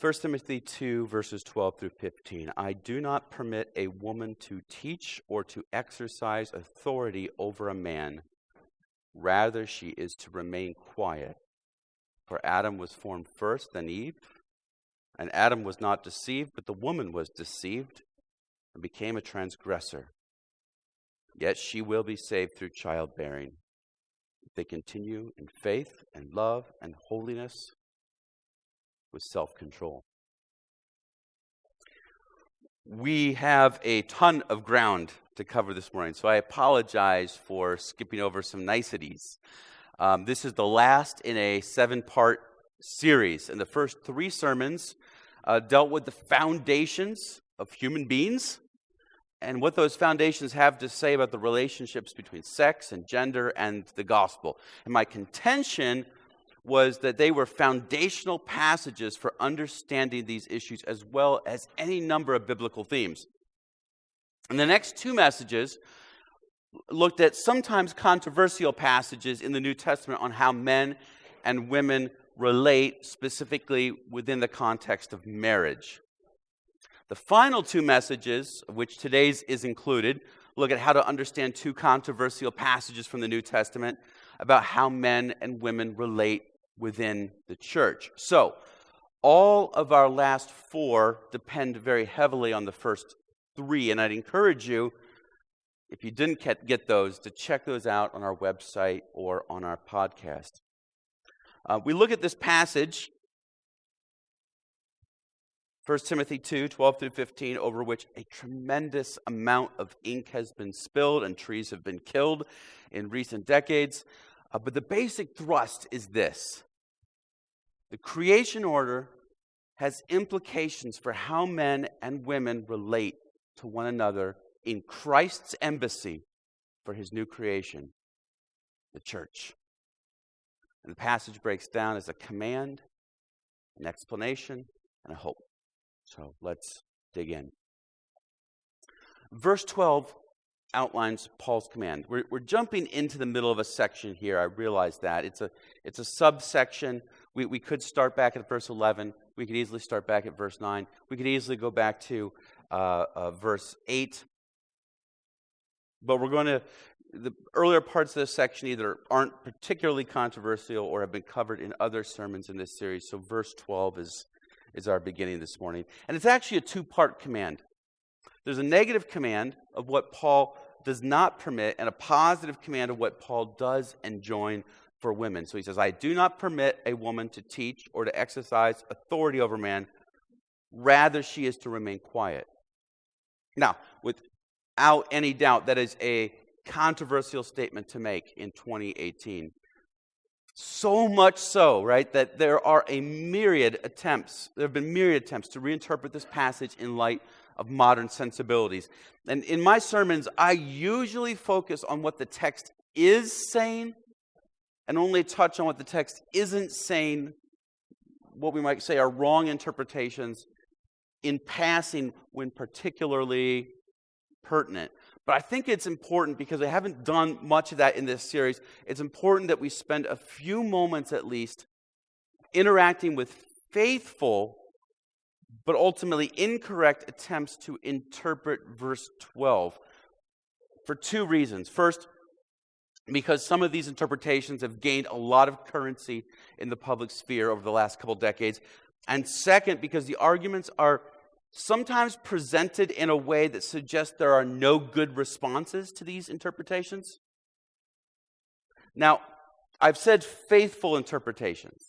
1 Timothy 2, verses 12 through 15. I do not permit a woman to teach or to exercise authority over a man. Rather, she is to remain quiet. For Adam was formed first, then Eve. And Adam was not deceived, but the woman was deceived and became a transgressor. Yet she will be saved through childbearing, if they continue in faith and love and holiness with self-control. We have a ton of ground to cover this morning, so I apologize for skipping over some niceties. This is the last in a 7-part series, and the first 3 sermons dealt with the foundations of human beings and what those foundations have to say about the relationships between sex and gender and the gospel. And my contention was that they were foundational passages for understanding these issues as well as any number of biblical themes. And the next 2 messages looked at sometimes controversial passages in the New Testament on how men and women relate specifically within the context of marriage. The final 2 messages, of which today's is included, look at how to understand 2 controversial passages from the New Testament about how men and women relate within the church. So, all of our last 4 depend very heavily on the first 3, and I'd encourage you, if you didn't get those, to check those out on our website or on our podcast. We look at this passage, 1 Timothy 2, 12 through 15, over which a tremendous amount of ink has been spilled and trees have been killed in recent decades. But the basic thrust is this. The creation order has implications for how men and women relate to one another in Christ's embassy for his new creation, the church. And the passage breaks down as a command, an explanation, and a hope. So let's dig in. Verse 12 outlines Paul's command. We're jumping into the middle of a section here. I realize that. It's a subsection. We could start back at verse 11. We could easily start back at verse 9. We could easily go back to verse 8. But we're going to, the earlier parts of this section either aren't particularly controversial or have been covered in other sermons in this series. So verse 12 is our beginning this morning. And it's actually a 2-part command. There's a negative command of what Paul does not permit and a positive command of what Paul does enjoin for women. So he says, I do not permit a woman to teach or to exercise authority over man. Rather, she is to remain quiet. Now, without any doubt, that is a controversial statement to make in 2018. So much so, right, that there have been myriad attempts to reinterpret this passage in light of modern sensibilities. And in my sermons, I usually focus on what the text is saying and only touch on what the text isn't saying, what we might say are wrong interpretations in passing when particularly pertinent. But I think it's important, because I haven't done much of that in this series, it's important that we spend a few moments at least interacting with faithful but ultimately incorrect attempts to interpret verse 12 for 2 reasons. First, because some of these interpretations have gained a lot of currency in the public sphere over the last couple decades. And second, because the arguments are sometimes presented in a way that suggests there are no good responses to these interpretations. Now, I've said faithful interpretations.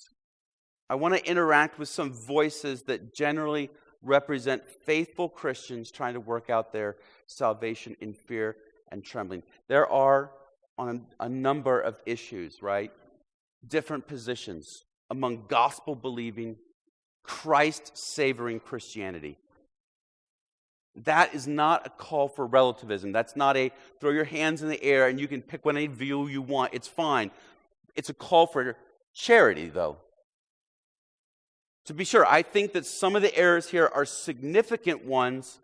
I want to interact with some voices that generally represent faithful Christians trying to work out their salvation in fear and trembling. There are, on a number of issues, right, different positions among gospel-believing, Christ-savoring Christianity. That is not a call for relativism. That's not a throw your hands in the air and you can pick any view you want. It's fine. It's a call for charity, though. To be sure, I think that some of the errors here are significant ones,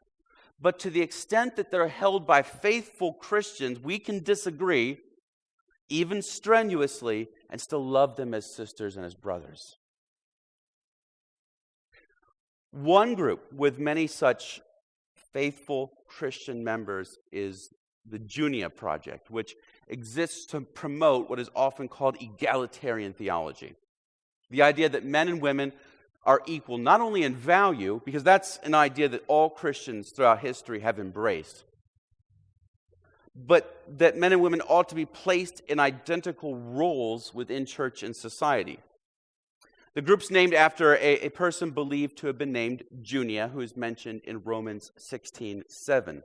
but to the extent that they're held by faithful Christians, we can disagree, even strenuously, and still love them as sisters and as brothers. One group with many such faithful Christian members is the Junia Project, which exists to promote what is often called egalitarian theology. The idea that men and women are equal not only in value, because that's an idea that all Christians throughout history have embraced, but that men and women ought to be placed in identical roles within church and society. The group's named after a person believed to have been named Junia, who is mentioned in Romans 16:7.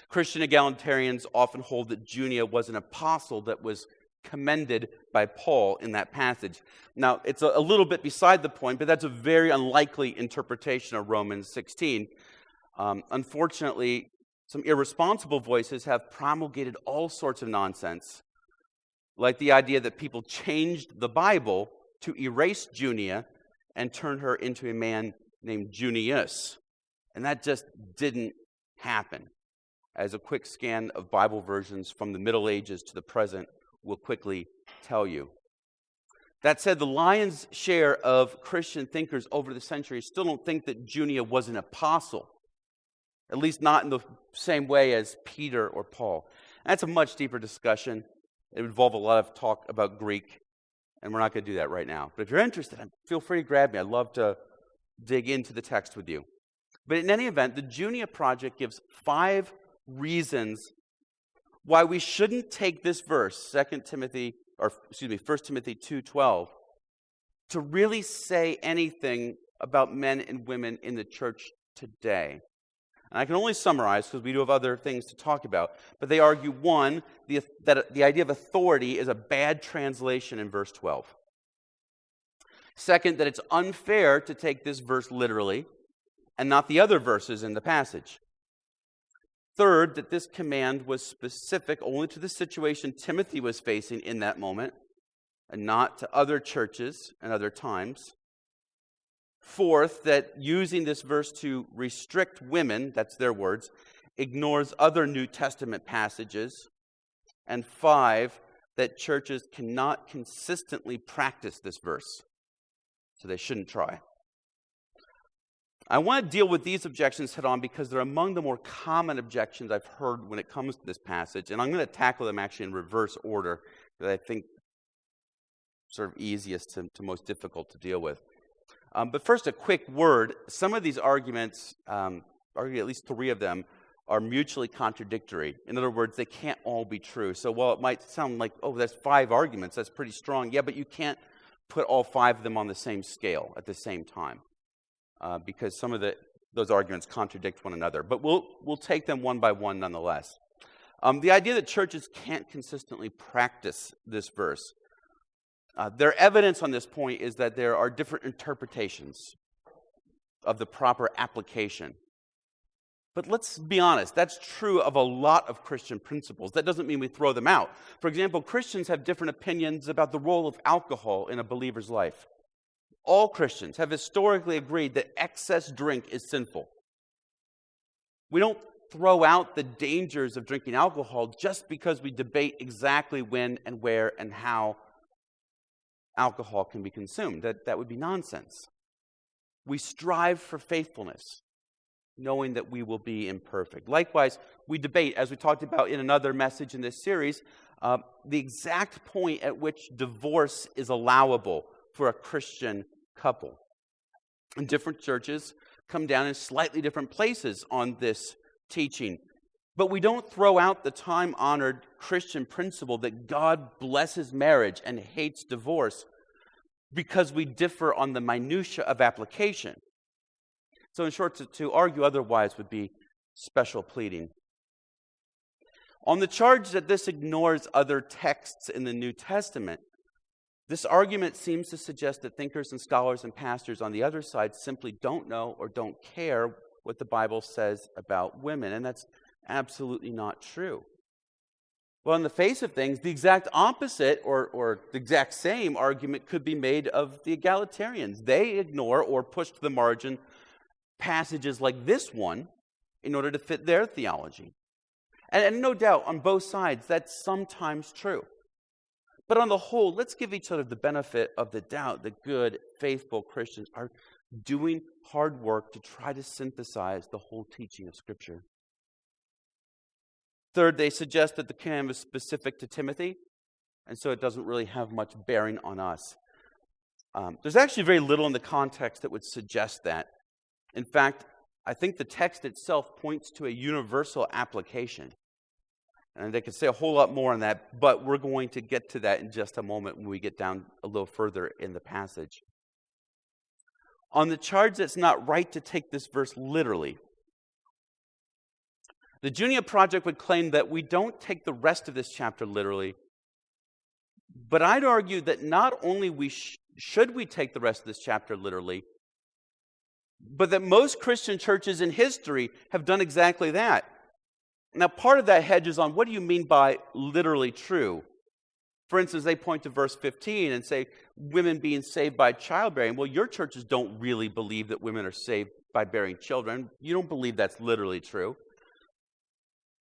Christian egalitarians often hold that Junia was an apostle that was commended by Paul in that passage. Now, it's a little bit beside the point, but that's a very unlikely interpretation of Romans 16. Unfortunately, some irresponsible voices have promulgated all sorts of nonsense, like the idea that people changed the Bible to erase Junia and turn her into a man named Junius. And that just didn't happen, as a quick scan of Bible versions from the Middle Ages to the present will quickly tell you. That said, the lion's share of Christian thinkers over the centuries still don't think that Junia was an apostle, at least not in the same way as Peter or Paul. That's a much deeper discussion. It would involve a lot of talk about Greek, and we're not going to do that right now. But if you're interested, feel free to grab me. I'd love to dig into the text with you. But in any event, the Junia Project gives 5 reasons why we shouldn't take this verse, 1 Timothy 2:12, to really say anything about men and women in the church today. And I can only summarize because we do have other things to talk about. But they argue, one, that the idea of authority is a bad translation in verse 12. Second, that it's unfair to take this verse literally and not the other verses in the passage. Third, that this command was specific only to the situation Timothy was facing in that moment and not to other churches and other times. Fourth, that using this verse to restrict women, that's their words, ignores other New Testament passages. And 5, that churches cannot consistently practice this verse, so they shouldn't try. I want to deal with these objections head on because they're among the more common objections I've heard when it comes to this passage, and I'm going to tackle them actually in reverse order that I think sort of easiest to most difficult to deal with. But first, a quick word. Some of these arguments, at least 3 of them, are mutually contradictory. In other words, they can't all be true. So while it might sound like, oh, that's 5 arguments, that's pretty strong. Yeah, but you can't put all 5 of them on the same scale at the same time. Because some of those arguments contradict one another. But we'll take them one by one nonetheless. The idea that churches can't consistently practice this verse, their evidence on this point is that there are different interpretations of the proper application. But let's be honest, that's true of a lot of Christian principles. That doesn't mean we throw them out. For example, Christians have different opinions about the role of alcohol in a believer's life. All Christians have historically agreed that excess drink is sinful. We don't throw out the dangers of drinking alcohol just because we debate exactly when and where and how alcohol can be consumed. That would be nonsense. We strive for faithfulness, knowing that we will be imperfect. Likewise, we debate, as we talked about in another message in this series, the exact point at which divorce is allowable for a Christian couple. And different churches come down in slightly different places on this teaching. But we don't throw out the time-honored Christian principle that God blesses marriage and hates divorce because we differ on the minutia of application. So in short, to argue otherwise would be special pleading. On the charge that this ignores other texts in the New Testament, this argument seems to suggest that thinkers and scholars and pastors on the other side simply don't know or don't care what the Bible says about women, and that's absolutely not true. Well, in the face of things, the exact opposite or the exact same argument could be made of the egalitarians. They ignore or push to the margin passages like this one in order to fit their theology. And no doubt, on both sides, that's sometimes true. But on the whole, let's give each other the benefit of the doubt that good, faithful Christians are doing hard work to try to synthesize the whole teaching of Scripture. Third, they suggest that the command was specific to Timothy, and so it doesn't really have much bearing on us. There's actually very little in the context that would suggest that. In fact, I think the text itself points to a universal application. And they could say a whole lot more on that, but we're going to get to that in just a moment when we get down a little further in the passage. On the charge that it's not right to take this verse literally, the Junia Project would claim that we don't take the rest of this chapter literally, but I'd argue that not only should we take the rest of this chapter literally, but that most Christian churches in history have done exactly that. Now, part of that hedges on what do you mean by literally true? For instance, they point to verse 15 and say, women being saved by childbearing. Well, your churches don't really believe that women are saved by bearing children. You don't believe that's literally true.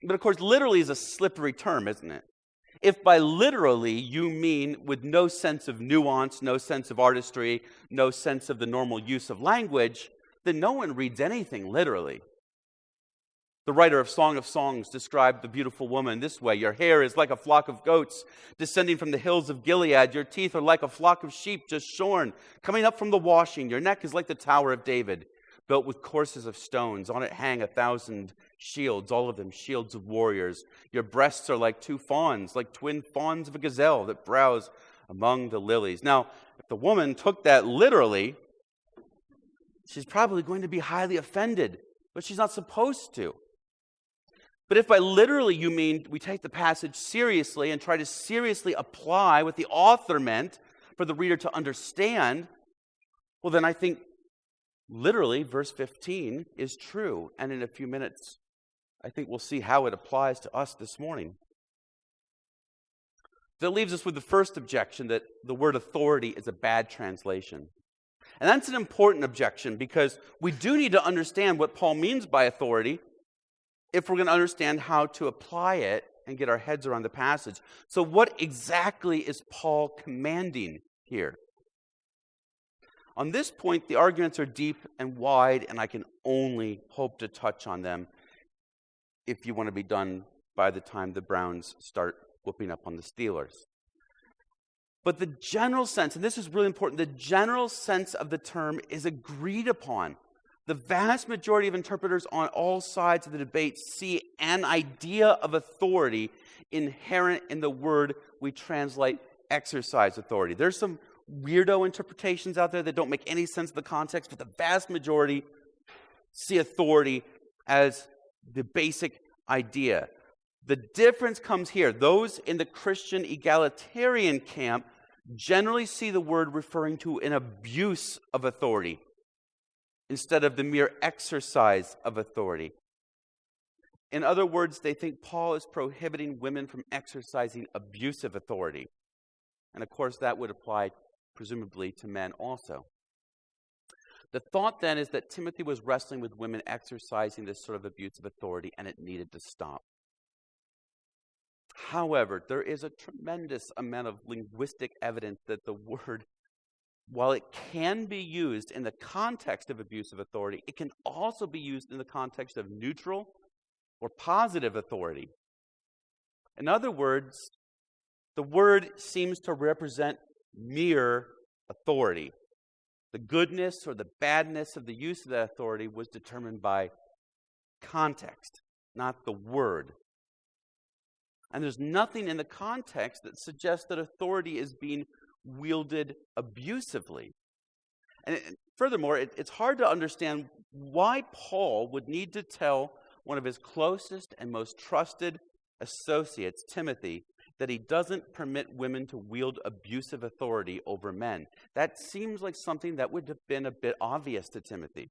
But of course, literally is a slippery term, isn't it? If by literally you mean with no sense of nuance, no sense of artistry, no sense of the normal use of language, then no one reads anything literally. The writer of Song of Songs described the beautiful woman this way: your hair is like a flock of goats descending from the hills of Gilead. Your teeth are like a flock of sheep just shorn, coming up from the washing. Your neck is like the Tower of David, built with courses of stones. On it hang 1,000 shields, all of them shields of warriors. Your breasts are like two fawns, like twin fawns of a gazelle that browse among the lilies. Now, if the woman took that literally, she's probably going to be highly offended, but she's not supposed to. But if by literally you mean we take the passage seriously and try to seriously apply what the author meant for the reader to understand, well, then I think literally verse 15 is true. And in a few minutes, I think we'll see how it applies to us this morning. That leaves us with the first objection, that the word authority is a bad translation. And that's an important objection because we do need to understand what Paul means by authority if we're going to understand how to apply it and get our heads around the passage. So what exactly is Paul commanding here? On this point, the arguments are deep and wide, and I can only hope to touch on them if you want to be done by the time the Browns start whooping up on the Steelers. But the general sense, and this is really important, the general sense of the term is agreed upon. The vast majority of interpreters on all sides of the debate see an idea of authority inherent in the word we translate exercise authority. There's some weirdo interpretations out there that don't make any sense of the context, but the vast majority see authority as the basic idea. The difference comes here. Those in the Christian egalitarian camp generally see the word referring to an abuse of authority instead of the mere exercise of authority. In other words, they think Paul is prohibiting women from exercising abusive authority. And of course, that would apply presumably to men also. The thought then is that Timothy was wrestling with women exercising this sort of abusive authority, and it needed to stop. However, there is a tremendous amount of linguistic evidence that the word, while it can be used in the context of abusive authority, it can also be used in the context of neutral or positive authority. In other words, the word seems to represent mere authority. The goodness or the badness of the use of that authority was determined by context, not the word. And there's nothing in the context that suggests that authority is being wielded abusively. And furthermore, it's hard to understand why Paul would need to tell one of his closest and most trusted associates, Timothy, that he doesn't permit women to wield abusive authority over men. That seems like something that would have been a bit obvious to Timothy.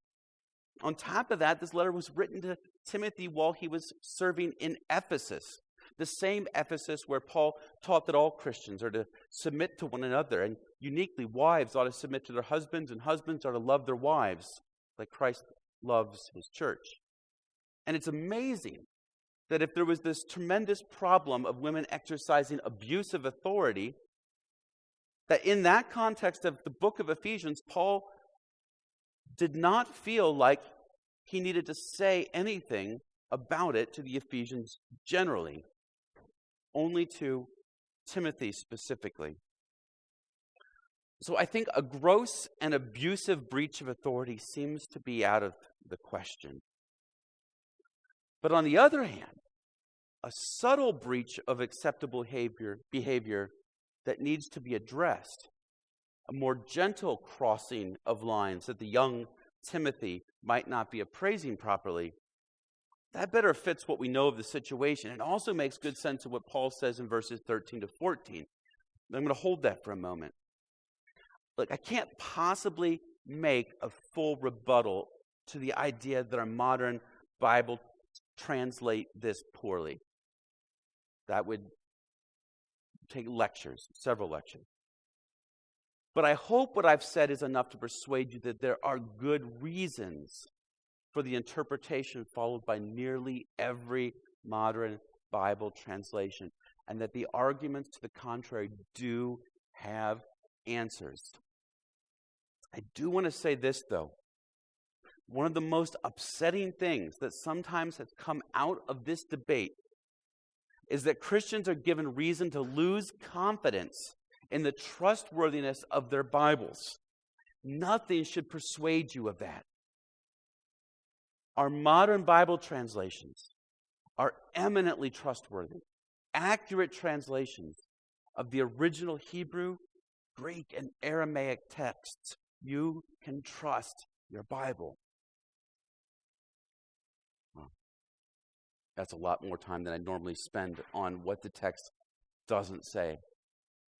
On top of that, this letter was written to Timothy while he was serving in Ephesus, the same Ephesus where Paul taught that all Christians are to submit to one another, and uniquely, wives ought to submit to their husbands, and husbands are to love their wives like Christ loves his church. And it's amazing that if there was this tremendous problem of women exercising abusive authority, that in that context of the book of Ephesians, Paul did not feel like he needed to say anything about it to the Ephesians generally, only to Timothy specifically. So I think a gross and abusive breach of authority seems to be out of the question. But on the other hand, a subtle breach of acceptable behavior that needs to be addressed, a more gentle crossing of lines that the young Timothy might not be appraising properly, that better fits what we know of the situation. It also makes good sense of what Paul says in verses 13 to 14. I'm going to hold that for a moment. Look, I can't possibly make a full rebuttal to the idea that our modern Bible translate this poorly. That would take lectures, several lectures. But I hope what I've said is enough to persuade you that there are good reasons for the interpretation followed by nearly every modern Bible translation, and that the arguments to the contrary do have answers. I do want to say this, though. One of the most upsetting things that sometimes has come out of this debate is that Christians are given reason to lose confidence in the trustworthiness of their Bibles. Nothing should persuade you of that. Our modern Bible translations are eminently trustworthy, accurate translations of the original Hebrew, Greek, and Aramaic texts. You can trust your Bible. That's a lot more time than I normally spend on what the text doesn't say.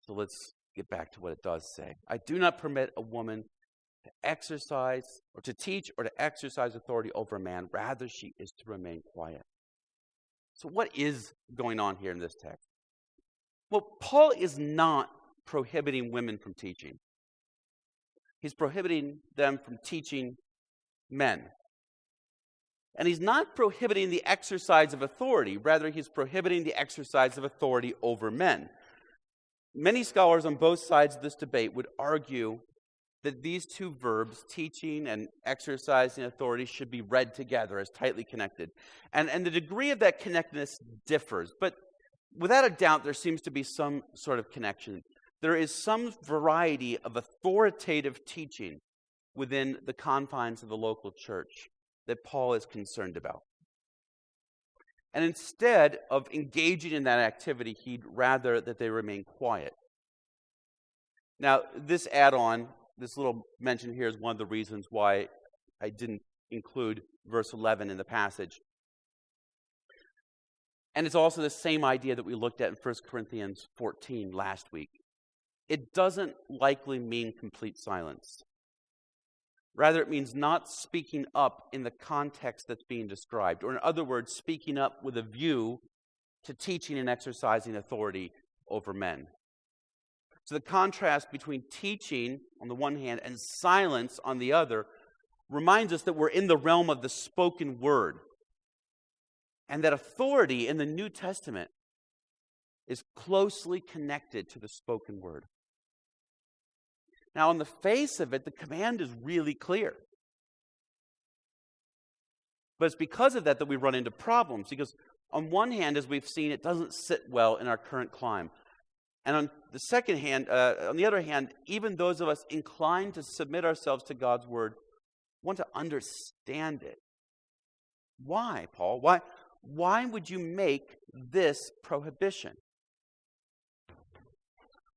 So let's get back to what it does say. I do not permit a woman to exercise or to teach or to exercise authority over a man. Rather, she is to remain quiet. So what is going on here in this text? Well, Paul is not prohibiting women from teaching. He's prohibiting them from teaching men. And he's not prohibiting the exercise of authority. Rather, he's prohibiting the exercise of authority over men. Many scholars on both sides of this debate would argue that these two verbs, teaching and exercising authority, should be read together as tightly connected. And the degree of that connectedness differs. But without a doubt, there seems to be some sort of connection. There is some variety of authoritative teaching within the confines of the local church that Paul is concerned about. And instead of engaging in that activity, he'd rather that they remain quiet. Now, this add-on, this little mention here is one of the reasons why I didn't include verse 11 in the passage. And it's also the same idea that we looked at in 1 Corinthians 14 last week. It doesn't likely mean complete silence. Rather, it means not speaking up in the context that's being described. Or in other words, speaking up with a view to teaching and exercising authority over men. So the contrast between teaching on the one hand and silence on the other reminds us that we're in the realm of the spoken word. And that authority in the New Testament is closely connected to the spoken word. Now, on the face of it, the command is really clear. But it's because of that we run into problems. Because on one hand, as we've seen, it doesn't sit well in our current climate. And on the other hand, even those of us inclined to submit ourselves to God's word want to understand it. Why, Paul? Why would you make this prohibition?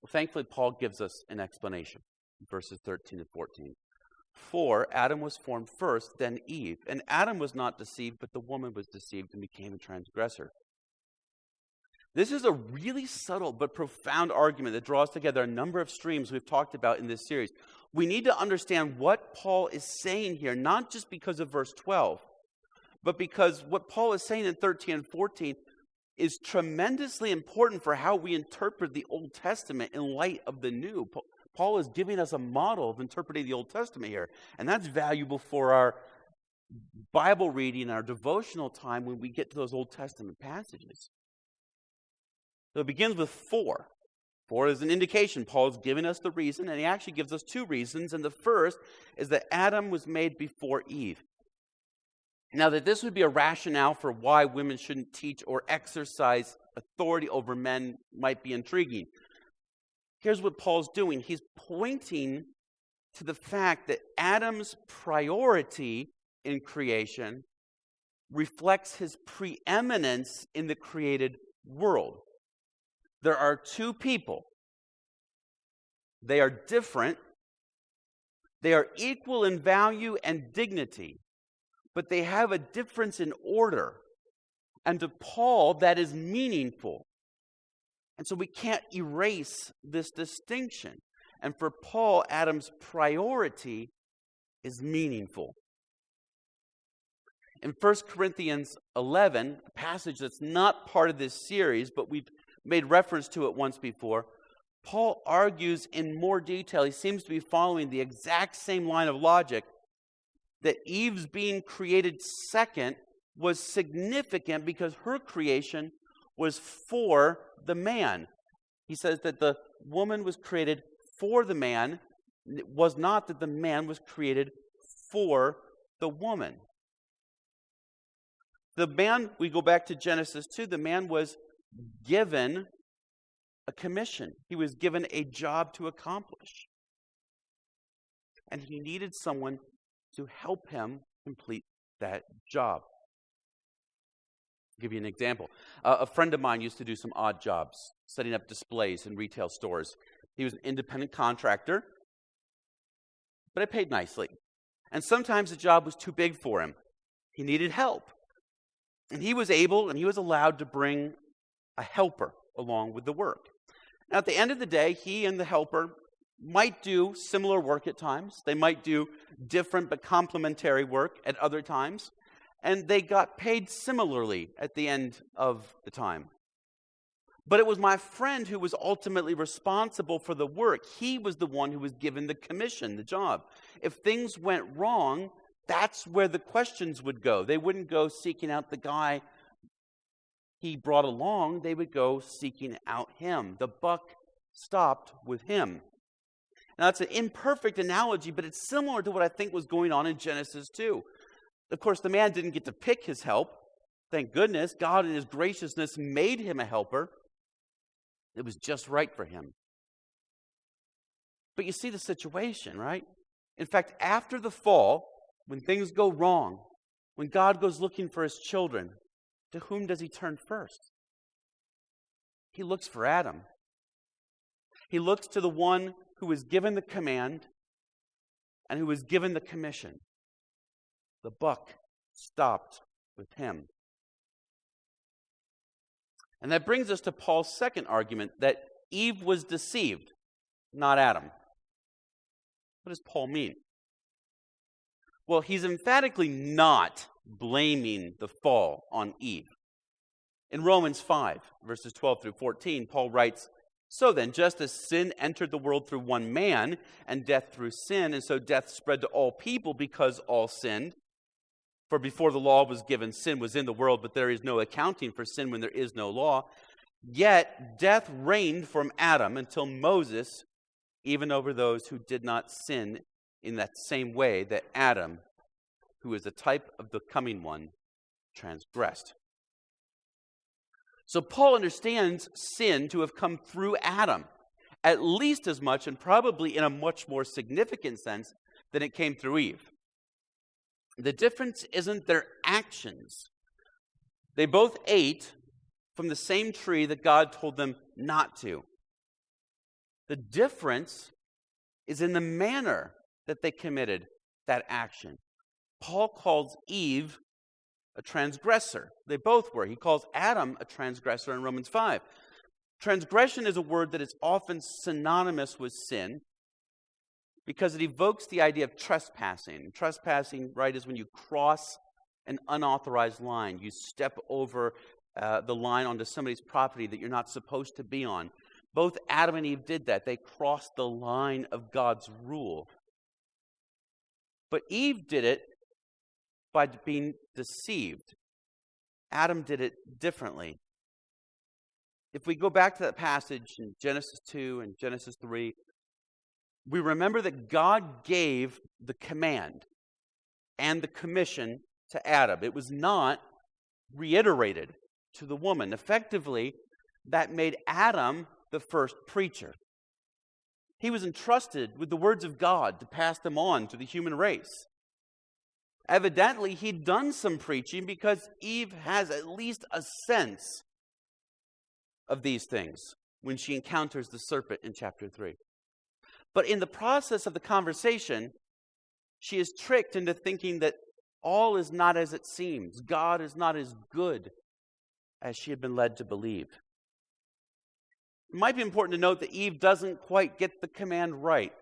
Well, thankfully, Paul gives us an explanation. Verses 13 to 14. For Adam was formed first, then Eve. And Adam was not deceived, but the woman was deceived and became a transgressor. This is a really subtle but profound argument that draws together a number of streams we've talked about in this series. We need to understand what Paul is saying here, not just because of verse 12, but because what Paul is saying in 13 and 14 is tremendously important for how we interpret the Old Testament in light of the New. Paul is giving us a model of interpreting the Old Testament here. And that's valuable for our Bible reading and our devotional time when we get to those Old Testament passages. So it begins with for before, is an indication. Paul's giving us the reason, and he actually gives us two reasons. And the first is that Adam was made before Eve. Now, that this would be a rationale for why women shouldn't teach or exercise authority over men might be intriguing. Here's what Paul's doing. He's pointing to the fact that Adam's priority in creation reflects his preeminence in the created world. There are two people. They are different. They are equal in value and dignity, but they have a difference in order. And to Paul, that is meaningful. And so we can't erase this distinction. And for Paul, Adam's priority is meaningful. In 1 Corinthians 11, a passage that's not part of this series, but we've made reference to it once before, Paul argues in more detail. He seems to be following the exact same line of logic that Eve's being created second was significant because her creation was for the man. He says that the woman was created for the man. It was not that the man was created for the woman. The man, we go back to Genesis 2, the man was given a commission. He was given a job to accomplish. And he needed someone to help him complete that job. I'll give you an example. A friend of mine used to do some odd jobs, setting up displays in retail stores. He was an independent contractor, but it paid nicely. And sometimes the job was too big for him. He needed help. And he was able and he was allowed to bring a helper along with the work. Now, at the end of the day, he and the helper might do similar work at times. They might do different but complementary work at other times. And they got paid similarly at the end of the time. But it was my friend who was ultimately responsible for the work. He was the one who was given the commission, the job. If things went wrong, that's where the questions would go. They wouldn't go seeking out the guy he brought along. They would go seeking out him. The buck stopped with him. Now, that's an imperfect analogy, but it's similar to what I think was going on in Genesis 2. Of course, the man didn't get to pick his help. Thank goodness, God in his graciousness made him a helper. It was just right for him. But you see the situation, right? In fact, after the fall, when things go wrong, when God goes looking for his children, to whom does he turn first? He looks for Adam. He looks to the one who was given the command and who was given the commission. The buck stopped with him. And that brings us to Paul's second argument, that Eve was deceived, not Adam. What does Paul mean? Well, he's emphatically not blaming the fall on Eve. In Romans 5, verses 12 through 14, Paul writes, "So then, just as sin entered the world through one man, and death through sin, and so death spread to all people because all sinned. For before the law was given, sin was in the world, but there is no accounting for sin when there is no law. Yet death reigned from Adam until Moses, even over those who did not sin in that same way that Adam, who is a type of the coming one, transgressed." So Paul understands sin to have come through Adam, at least as much and probably in a much more significant sense than it came through Eve. The difference isn't their actions. They both ate from the same tree that God told them not to. The difference is in the manner that they committed that action. Paul calls Eve a transgressor. They both were. He calls Adam a transgressor in Romans 5. Transgression is a word that is often synonymous with sin because it evokes the idea of trespassing. Trespassing, right, is when you cross an unauthorized line. You step over the line onto somebody's property that you're not supposed to be on. Both Adam and Eve did that. They crossed the line of God's rule. But Eve did it by being deceived. Adam did it differently. if we go back to that passage in Genesis 2 and Genesis 3, we remember that God gave the command and the commission to Adam. It was not reiterated to the woman. Effectively, that made Adam the first preacher. He was entrusted with the words of God to pass them on to the human race. Evidently, he'd done some preaching because Eve has at least a sense of these things when she encounters the serpent in chapter 3. But in the process of the conversation, she is tricked into thinking that all is not as it seems. God is not as good as she had been led to believe. It might be important to note that Eve doesn't quite get the command right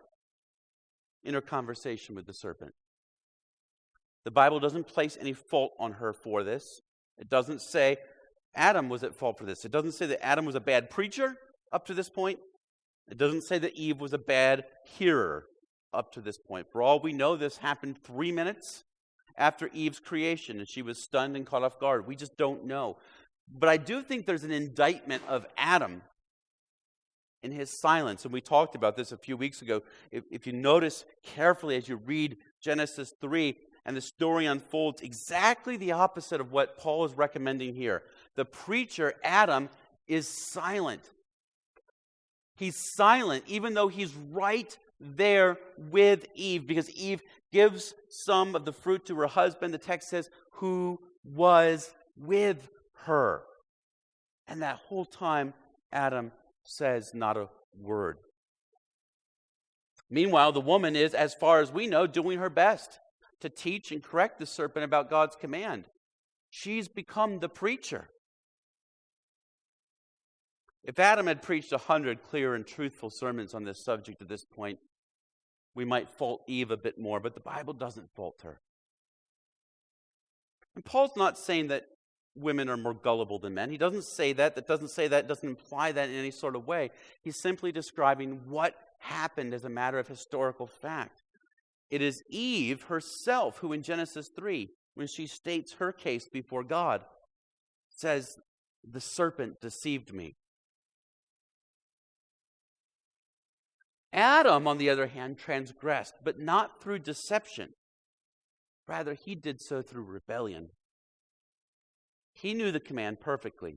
in her conversation with the serpent. The Bible doesn't place any fault on her for this. It doesn't say Adam was at fault for this. It doesn't say that Adam was a bad preacher up to this point. It doesn't say that Eve was a bad hearer up to this point. For all we know, this happened 3 minutes after Eve's creation, and she was stunned and caught off guard. We just don't know. But I do think there's an indictment of Adam in his silence, and we talked about this a few weeks ago. If you notice carefully as you read Genesis 3, and the story unfolds exactly the opposite of what Paul is recommending here. The preacher, Adam, is silent. He's silent, even though he's right there with Eve, because Eve gives some of the fruit to her husband. The text says, who was with her. And that whole time, Adam says not a word. Meanwhile, the woman is, as far as we know, doing her best to teach and correct the serpent about God's command. She's become the preacher. If Adam had preached 100 clear and truthful sermons on this subject at this point, we might fault Eve a bit more, but the Bible doesn't fault her. And Paul's not saying that women are more gullible than men. He doesn't say that. That doesn't imply that in any sort of way. He's simply describing what happened as a matter of historical fact. It is Eve herself who in Genesis 3, when she states her case before God, says, the serpent deceived me. Adam, on the other hand, transgressed, but not through deception. Rather, he did so through rebellion. He knew the command perfectly,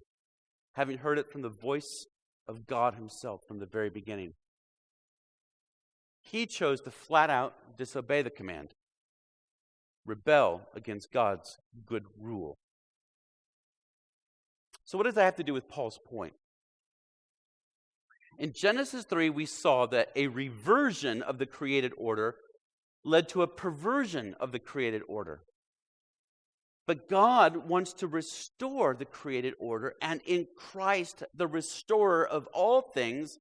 having heard it from the voice of God himself from the very beginning. He chose to flat out disobey the command, rebel against God's good rule. So what does that have to do with Paul's point? In Genesis 3, we saw that a reversion of the created order led to a perversion of the created order. But God wants to restore the created order, and in Christ, the restorer of all things,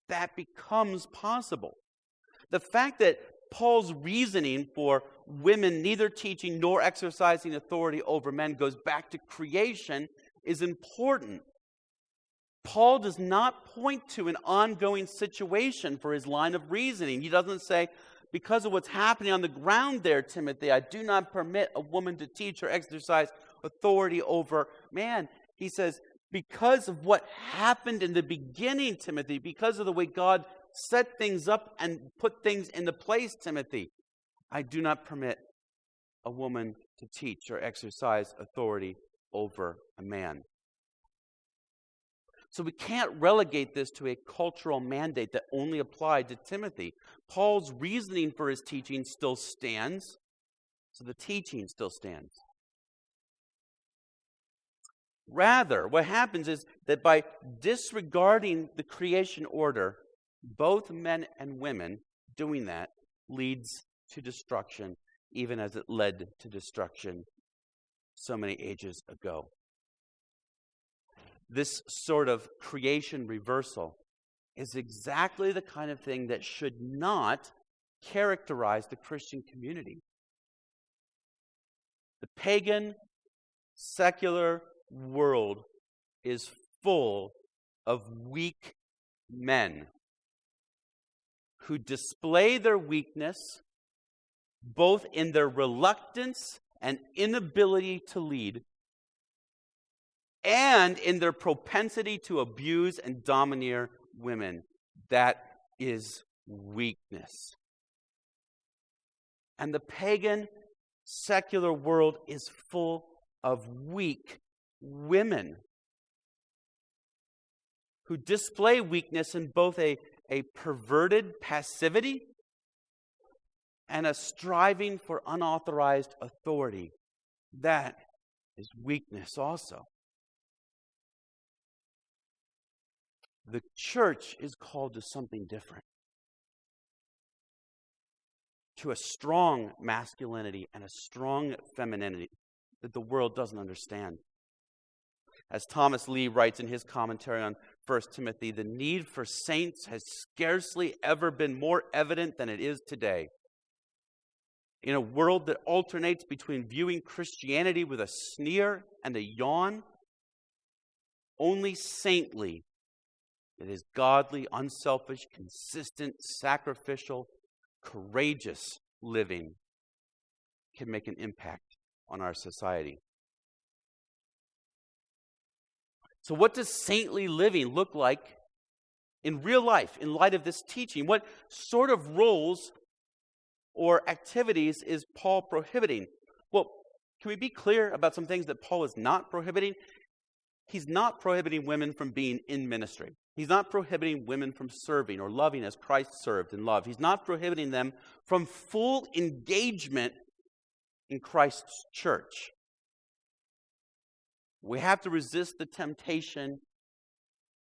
that becomes possible. The fact that Paul's reasoning for women neither teaching nor exercising authority over men goes back to creation is important. Paul does not point to an ongoing situation for his line of reasoning. He doesn't say, because of what's happening on the ground there, Timothy, I do not permit a woman to teach or exercise authority over man. He says, because of what happened in the beginning, Timothy, because of the way God set things up and put things into place, Timothy, I do not permit a woman to teach or exercise authority over a man. So we can't relegate this to a cultural mandate that only applied to Timothy. Paul's reasoning for his teaching still stands, so the teaching still stands. Rather, what happens is that by disregarding the creation order, both men and women doing that leads to destruction, even as it led to destruction so many ages ago. This sort of creation reversal is exactly the kind of thing that should not characterize the Christian community. The pagan, secular world is full of weak men who display their weakness both in their reluctance and inability to lead, and in their propensity to abuse and domineer women. That is weakness. And the pagan, secular world is full of weak women who display weakness in both a perverted passivity and a striving for unauthorized authority. That is weakness also. The church is called to something different. To a strong masculinity and a strong femininity that the world doesn't understand. As Thomas Lee writes in his commentary on 1 Timothy, the need for saints has scarcely ever been more evident than it is today. In a world that alternates between viewing Christianity with a sneer and a yawn, only saintly, it is godly, unselfish, consistent, sacrificial, courageous living can make an impact on our society. So what does saintly living look like in real life in light of this teaching? What sort of roles or activities is Paul prohibiting? Well, can we be clear about some things that Paul is not prohibiting? He's not prohibiting women from being in ministry. He's not prohibiting women from serving or loving as Christ served and loved. He's not prohibiting them from full engagement in Christ's church. We have to resist the temptation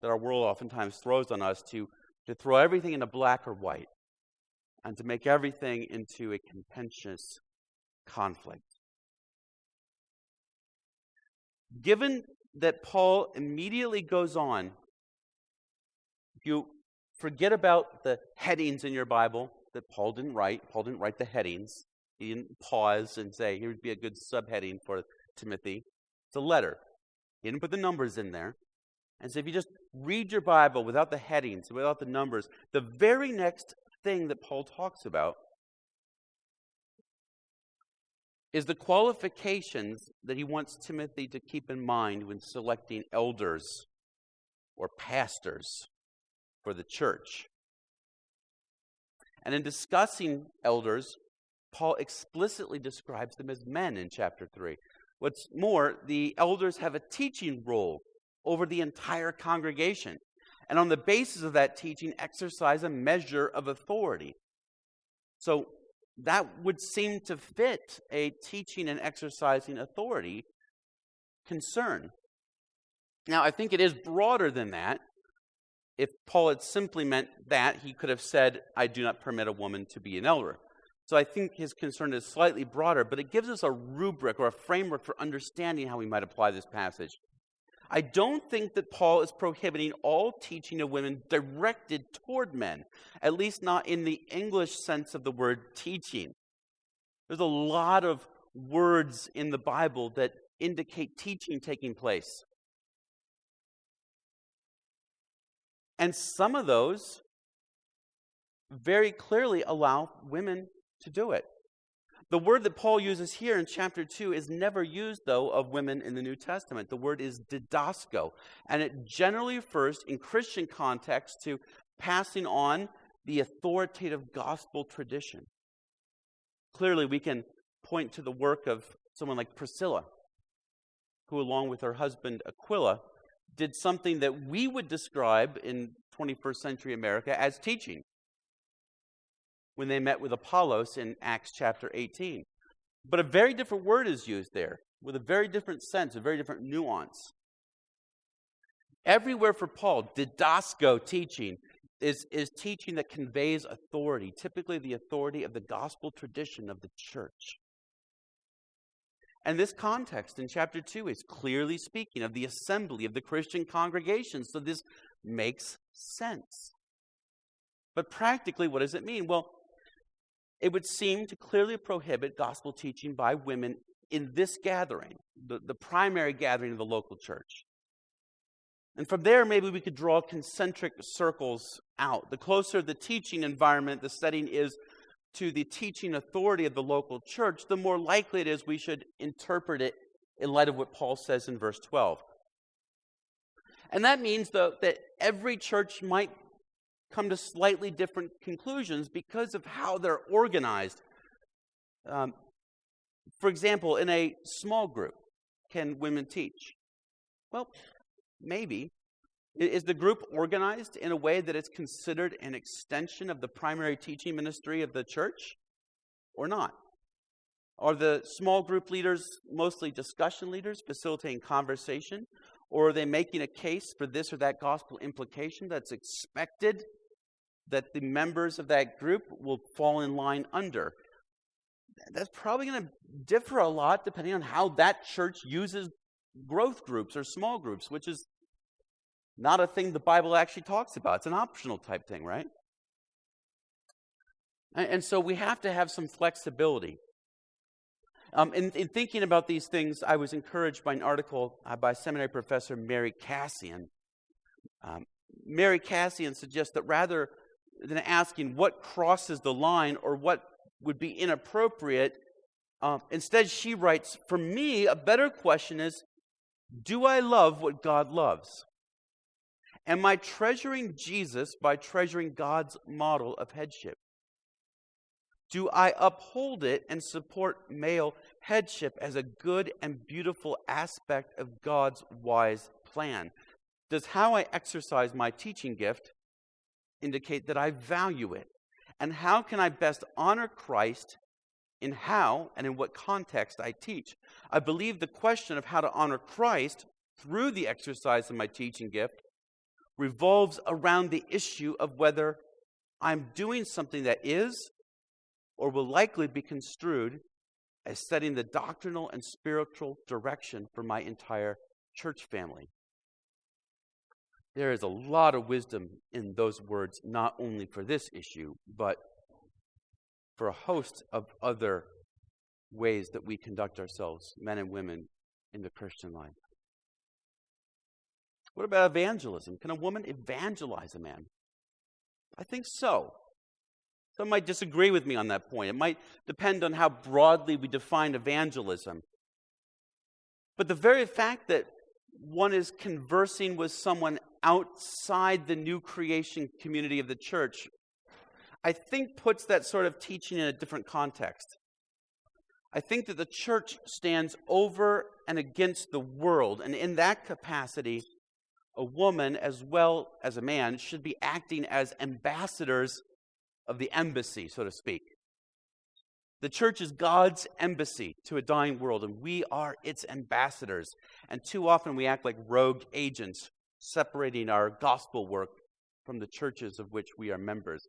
that our world oftentimes throws on us to throw everything into black or white and to make everything into a contentious conflict. Given that Paul immediately goes on, if you forget about the headings in your Bible that Paul didn't write the headings. He didn't pause and say, here would be a good subheading for Timothy. It's a letter. He didn't put the numbers in there. And so if you just read your Bible without the headings, without the numbers, the very next thing that Paul talks about is the qualifications that he wants Timothy to keep in mind when selecting elders or pastors for the church. And in discussing elders, Paul explicitly describes them as men in chapter 3. What's more, the elders have a teaching role over the entire congregation, and on the basis of that teaching, exercise a measure of authority. So that would seem to fit a teaching and exercising authority concern. Now, I think it is broader than that. If Paul had simply meant that, he could have said, I do not permit a woman to be an elder. So I think his concern is slightly broader, but it gives us a rubric or a framework for understanding how we might apply this passage. I don't think that Paul is prohibiting all teaching of women directed toward men, at least not in the English sense of the word teaching. There's a lot of words in the Bible that indicate teaching taking place. And some of those very clearly allow women to do it. The word that Paul uses here in chapter 2 is never used, though, of women in the New Testament. The word is didasko, and it generally refers in Christian context to passing on the authoritative gospel tradition. Clearly, we can point to the work of someone like Priscilla, who, along with her husband Aquila, did something that we would describe in 21st century America as teaching when they met with Apollos in Acts chapter 18. But a very different word is used there, with a very different sense, a very different nuance. Everywhere for Paul, didasko teaching is teaching that conveys authority, typically the authority of the gospel tradition of the church. And this context in chapter 2 is clearly speaking of the assembly of the Christian congregation, so this makes sense. But practically, what does it mean? Well, it would seem to clearly prohibit gospel teaching by women in this gathering, the primary gathering of the local church. And from there, maybe we could draw concentric circles out. The closer the teaching environment, the setting is to the teaching authority of the local church, the more likely it is we should interpret it in light of what Paul says in verse 12. And that means, though, that every church might come to slightly different conclusions because of how they're organized. For example, in a small group, can women teach? Well, maybe. Is the group organized in a way that it's considered an extension of the primary teaching ministry of the church, or not? Are the small group leaders mostly discussion leaders, facilitating conversation? Or are they making a case for this or that gospel implication that's expected that the members of that group will fall in line under? That's probably going to differ a lot depending on how that church uses growth groups or small groups, which is not a thing the Bible actually talks about. It's an optional type thing, right? And so we have to have some flexibility. In thinking about these things, I was encouraged by an article by seminary professor Mary Cassian. Mary Cassian suggests that rather than asking what crosses the line or what would be inappropriate, instead she writes, for me, a better question is, do I love what God loves? Am I treasuring Jesus by treasuring God's model of headship? Do I uphold it and support male headship as a good and beautiful aspect of God's wise plan? Does how I exercise my teaching gift indicate that I value it? And how can I best honor Christ in how and in what context I teach? I believe the question of how to honor Christ through the exercise of my teaching gift revolves around the issue of whether I'm doing something that is or will likely be construed as setting the doctrinal and spiritual direction for my entire church family. There is a lot of wisdom in those words, not only for this issue, but for a host of other ways that we conduct ourselves, men and women, in the Christian life. What about evangelism? Can a woman evangelize a man? I think so. Some might disagree with me on that point. It might depend on how broadly we define evangelism. But the very fact that one is conversing with someone outside the new creation community of the church, I think puts that sort of teaching in a different context. I think that the church stands over and against the world, and in that capacity, a woman as well as a man should be acting as ambassadors of the embassy, so to speak. The church is God's embassy to a dying world, and we are its ambassadors. And too often we act like rogue agents, separating our gospel work from the churches of which we are members.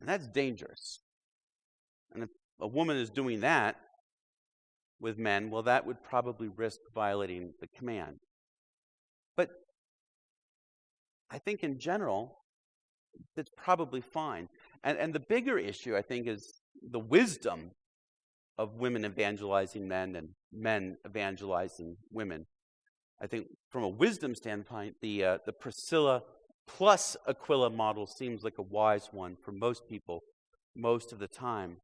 And that's dangerous. And if a woman is doing that with men, well, that would probably risk violating the command. But I think in general, it's probably fine. And the bigger issue, I think, is the wisdom of women evangelizing men and men evangelizing women. I think from a wisdom standpoint, the Priscilla plus Aquila model seems like a wise one for most people most of the time.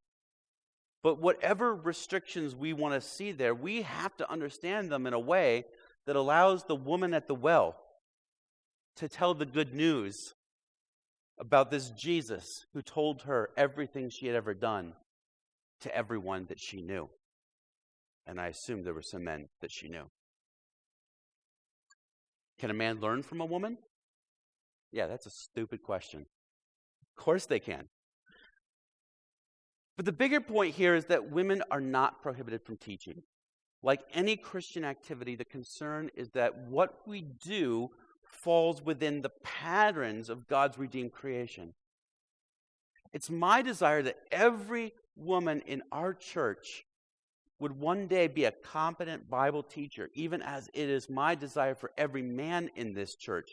But whatever restrictions we want to see there, we have to understand them in a way that allows the woman at the well to tell the good news about this Jesus who told her everything she had ever done to everyone that she knew. And I assume there were some men that she knew. Can a man learn from a woman? Yeah, that's a stupid question. Of course they can. But the bigger point here is that women are not prohibited from teaching. Like any Christian activity, the concern is that what we do falls within the patterns of God's redeemed creation. It's my desire that every woman in our church would one day be a competent Bible teacher, even as it is my desire for every man in this church.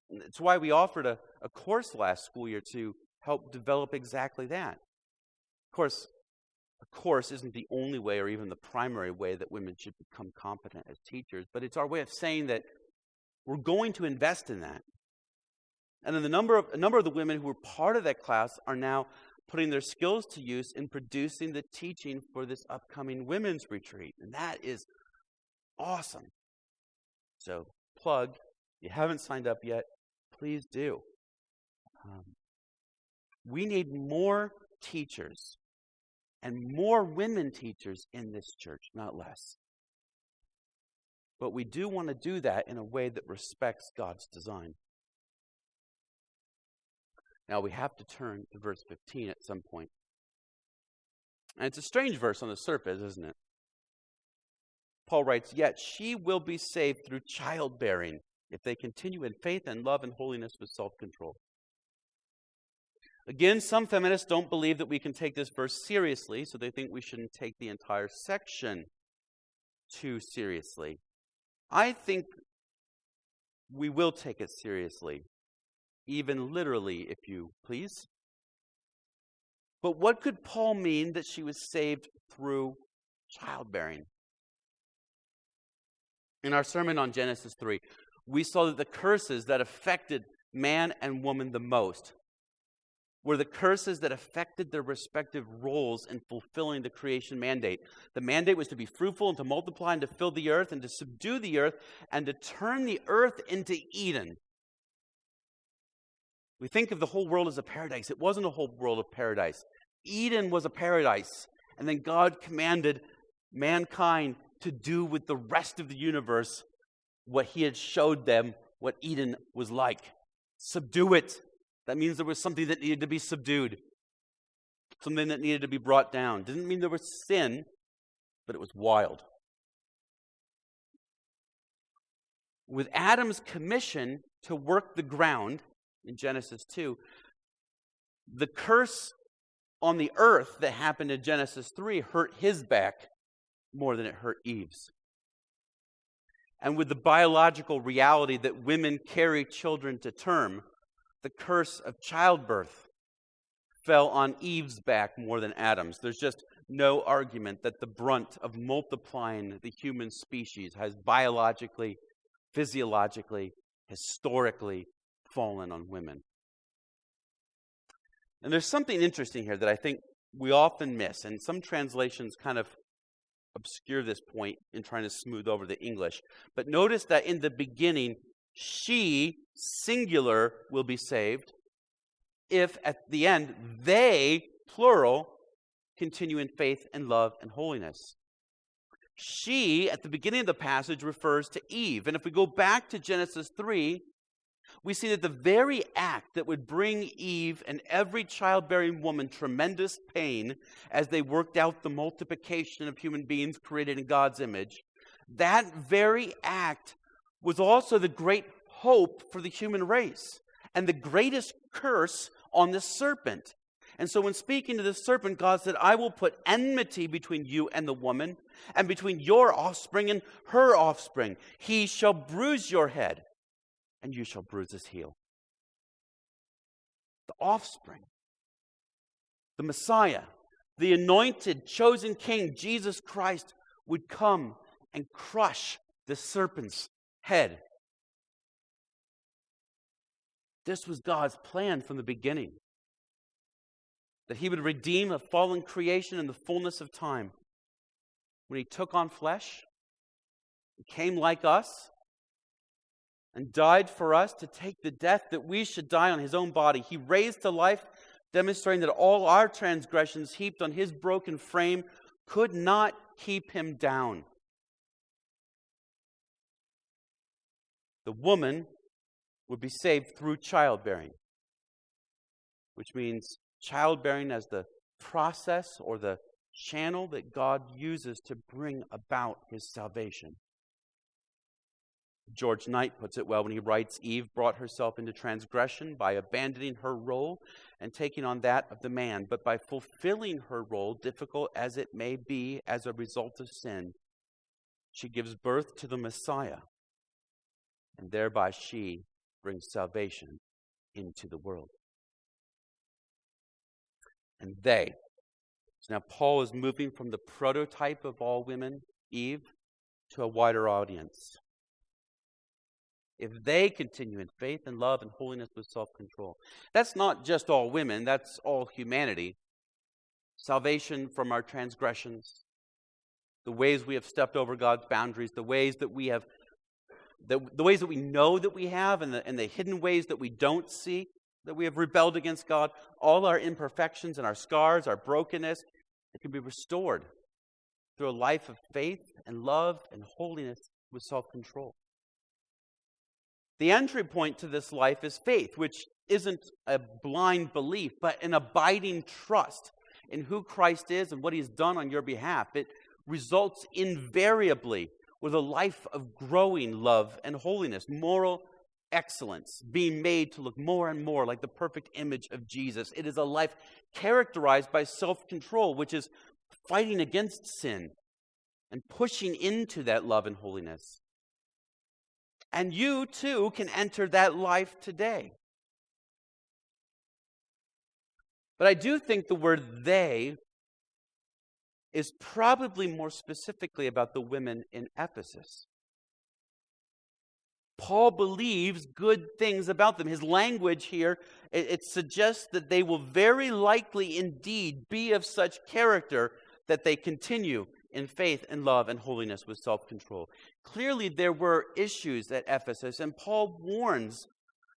It's why we offered a course last school year to help develop exactly that. Of course, a course isn't the only way or even the primary way that women should become competent as teachers, but it's our way of saying that we're going to invest in that. And then a number of the women who were part of that class are now putting their skills to use in producing the teaching for this upcoming women's retreat. And that is awesome. So, plug, you haven't signed up yet, please do. We need more teachers and more women teachers in this church, not less. But we do want to do that in a way that respects God's design. Now we have to turn to verse 15 at some point. And it's a strange verse on the surface, isn't it? Paul writes, "Yet she will be saved through childbearing if they continue in faith and love and holiness with self-control." Again, some feminists don't believe that we can take this verse seriously, so they think we shouldn't take the entire section too seriously. I think we will take it seriously, even literally, if you please. But what could Paul mean that she was saved through childbearing? In our sermon on Genesis 3, we saw that the curses that affected man and woman the most were the curses that affected their respective roles in fulfilling the creation mandate. The mandate was to be fruitful and to multiply and to fill the earth and to subdue the earth and to turn the earth into Eden. We think of the whole world as a paradise. It wasn't a whole world of paradise. Eden was a paradise. And then God commanded mankind to do with the rest of the universe what he had showed them what Eden was like. Subdue it. That means there was something that needed to be subdued. Something that needed to be brought down. Didn't mean there was sin, but it was wild. With Adam's commission to work the ground in Genesis 2, the curse on the earth that happened in Genesis 3 hurt his back more than it hurt Eve's. And with the biological reality that women carry children to term, the curse of childbirth fell on Eve's back more than Adam's. There's just no argument that the brunt of multiplying the human species has biologically, physiologically, historically fallen on women. And there's something interesting here that I think we often miss, and some translations kind of obscure this point in trying to smooth over the English. But notice that in the beginning, she, singular, will be saved if at the end they, plural, continue in faith and love and holiness. She, at the beginning of the passage, refers to Eve. And if we go back to Genesis 3, we see that the very act that would bring Eve and every childbearing woman tremendous pain as they worked out the multiplication of human beings created in God's image, that very act was also the great hope for the human race and the greatest curse on the serpent. And so when speaking to the serpent, God said, "I will put enmity between you and the woman, and between your offspring and her offspring. He shall bruise your head, and you shall bruise his heel." The offspring, the Messiah, the anointed, chosen king, Jesus Christ, would come and crush the serpent's head. This was God's plan from the beginning, that he would redeem a fallen creation in the fullness of time. When he took on flesh, he came like us, and died for us to take the death that we should die on his own body. He raised to life, demonstrating that all our transgressions heaped on his broken frame could not keep him down. The woman would be saved through childbearing, which means childbearing as the process or the channel that God uses to bring about his salvation. George Knight puts it well when he writes, "Eve brought herself into transgression by abandoning her role and taking on that of the man. But by fulfilling her role, difficult as it may be as a result of sin, she gives birth to the Messiah, and thereby she brings salvation into the world." And they. So now Paul is moving from the prototype of all women, Eve, to a wider audience. If they continue in faith and love and holiness with self-control. That's not just all women, that's all humanity. Salvation from our transgressions, the ways we have stepped over God's boundaries, the ways that we have the ways that we know that we have, and the hidden ways that we don't see, that we have rebelled against God, all our imperfections and our scars, our brokenness, it can be restored through a life of faith and love and holiness with self-control. The entry point to this life is faith, which isn't a blind belief, but an abiding trust in who Christ is and what He's done on your behalf. It results invariably with a life of growing love and holiness, moral excellence, being made to look more and more like the perfect image of Jesus. It is a life characterized by self-control, which is fighting against sin and pushing into that love and holiness. And you, too, can enter that life today. But I do think the word "they" is probably more specifically about the women in Ephesus. Paul believes good things about them. His language here, it suggests that they will very likely indeed be of such character that they continue in faith and love and holiness with self-control. Clearly, there were issues at Ephesus, and Paul warns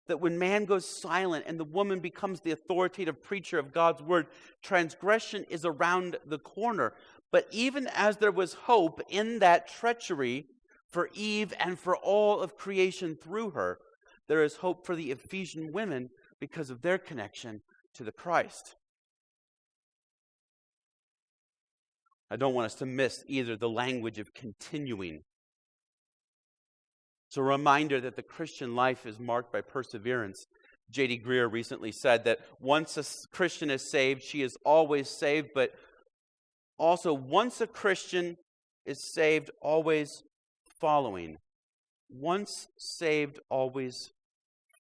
that when man goes silent and the woman becomes the authoritative preacher of God's word, transgression is around the corner. But even as there was hope in that treachery for Eve and for all of creation through her, there is hope for the Ephesian women because of their connection to the Christ. I don't want us to miss either the language of continuing. It's a reminder that the Christian life is marked by perseverance. J.D. Greer recently said that once a Christian is saved, she is always saved, but also once a Christian is saved, always following. Once saved, always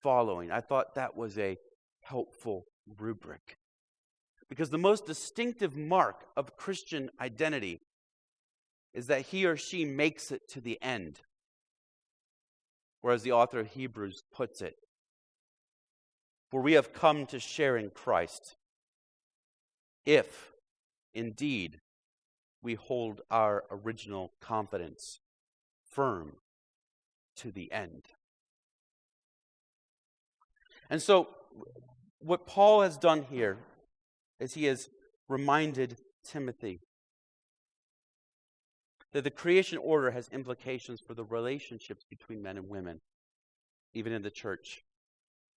following. I thought that was a helpful rubric. Because the most distinctive mark of Christian identity is that he or she makes it to the end. Or as the author of Hebrews puts it, for we have come to share in Christ, if indeed we hold our original confidence firm to the end. And so, what Paul has done here is he has reminded Timothy that the creation order has implications for the relationships between men and women, even in the church.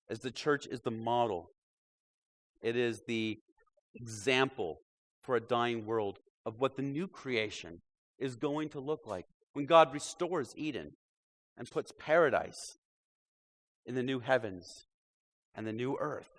As the church is the model, it is the example for a dying world of what the new creation is going to look like when God restores Eden and puts paradise in the new heavens and the new earth.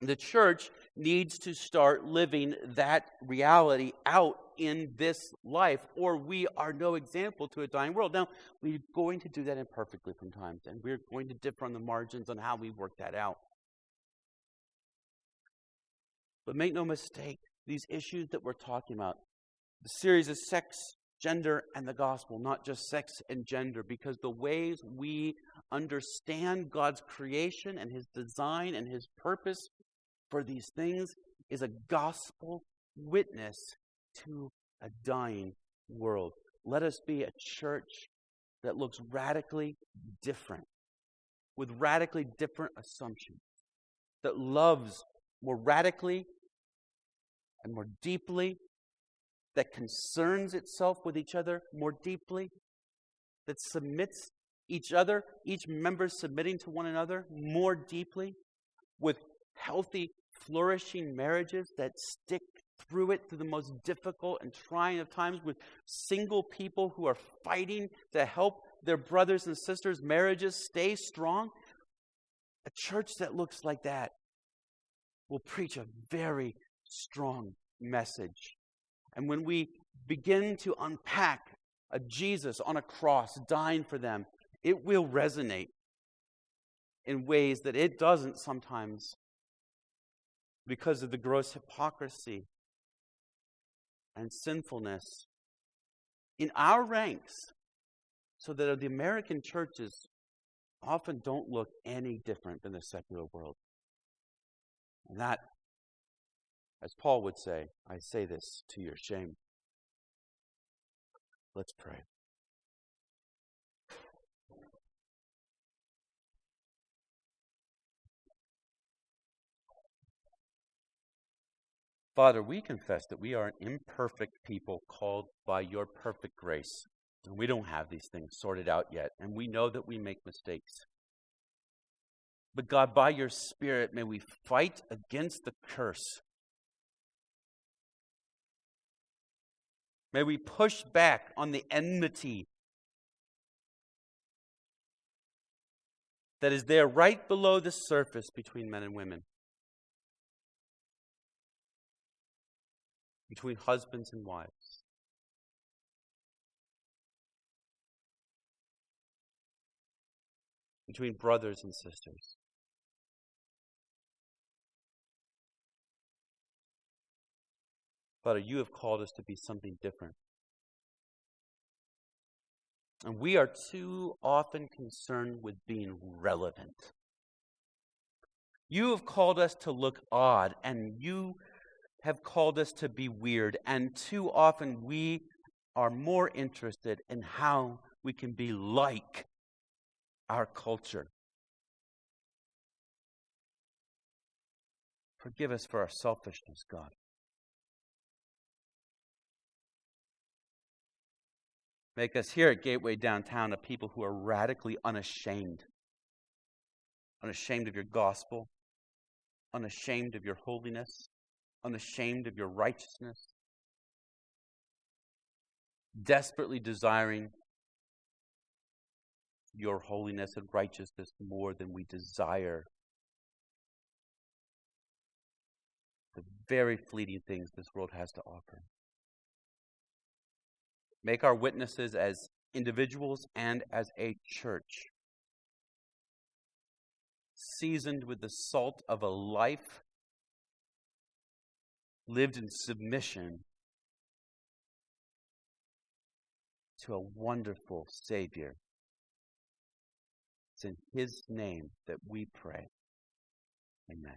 The church needs to start living that reality out in this life, or we are no example to a dying world. Now, we're going to do that imperfectly from times, and we're going to differ on the margins on how we work that out. But make no mistake, these issues that we're talking about, the series is sex, gender, and the gospel, not just sex and gender, because the ways we understand God's creation and His design and His purpose for these things is a gospel witness to a dying world. Let us be a church that looks radically different, with radically different assumptions, that loves more radically and more deeply, that concerns itself with each other more deeply, that submits each other, each member submitting to one another more deeply, with healthy, flourishing marriages that stick through it through the most difficult and trying of times, with single people who are fighting to help their brothers and sisters' marriages stay strong. A church that looks like that will preach a very strong message. And when we begin to unpack a Jesus on a cross dying for them, it will resonate in ways that it doesn't sometimes, because of the gross hypocrisy and sinfulness in our ranks, so that the American churches often don't look any different than the secular world. And that, as Paul would say, I say this to your shame. Let's pray. Father, we confess that we are an imperfect people called by your perfect grace. And we don't have these things sorted out yet, and we know that we make mistakes. But God, by your Spirit, may we fight against the curse. May we push back on the enmity that is there right below the surface between men and women, between husbands and wives, between brothers and sisters. Father, you have called us to be something different. And we are too often concerned with being relevant. You have called us to look odd, and you have called us to be weird. And too often we are more interested in how we can be like our culture. Forgive us for our selfishness, God. Make us here at Gateway Downtown a people who are radically unashamed. Unashamed of your gospel. Unashamed of your holiness. Unashamed of your righteousness. Desperately desiring your holiness and righteousness more than we desire the very fleeting things this world has to offer. Make our witnesses as individuals and as a church, seasoned with the salt of a life lived in submission to a wonderful Savior. It's in His name that we pray. Amen.